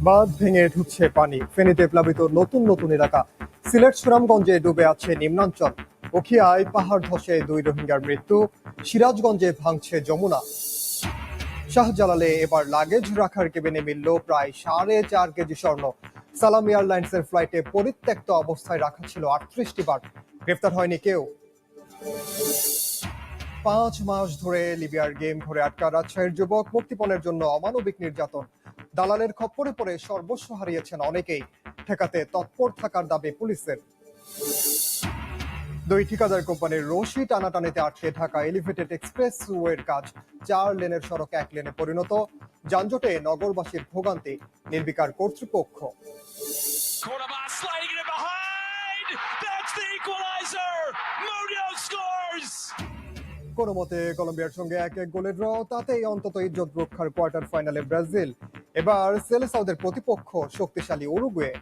বাঁধ ভেঙে ঢুকছে পানি, ফেনীতে প্লাবিত নতুন নতুন এলাকা। সিলেট সুনামগঞ্জে ডুবে আছে নিম্নাঞ্চল। উখিয়ায় পাহাড় ধসে 2 রোহিঙ্গার মৃত্যু। সিরাজগঞ্জে ভাঙছে যমুনা। শাহজালালে এবার লাগেজ রাখার কেবিনে মিলল প্রায় 4.5 কেজি স্বর্ণ। সালাম এয়ারলাইন্সের ফ্লাইটে পরিত্যক্ত অবস্থায় রাখা ছিল 38টি বার। গ্রেফতার হয়নি কেউ। 5 মাস ধরে লিবিয়ার গেম ঘরে আটকা রাজশাহীর যুবক, মুক্তিপণের জন্য অমানবিক নির্যাতন। দালালের খপ্পরে পড়ে সর্বস্ব হারিয়েছেন অনেকেই। ঠেকাতে তৎপর থাকার দাবি পুলিশের। 2 ঠিকাদার কোম্পানির রশি টানাটানিতে আটকে ঢাকা এলিভেটেড এক্সপ্রেসওয়ের কাজ। 4 লেনের সড়ক 1 লেনে পরিণত। যানজটে নগরবাসীর ভোগান্তি, নির্বিকার কর্তৃপক্ষ। Cordoba sliding it behind. That's the equalizer. Munoz scores. কোনো মতে কলম্বিয়ার সঙ্গে 1-1 গোলে ড্র, তাতেই অন্তত ইজ্জত রক্ষার কোয়ার্টার ফাইনালে ব্রাজিল। এবার সেলেসাওদের প্রতিপক্ষ শক্তিশালী উরুগুয়ে।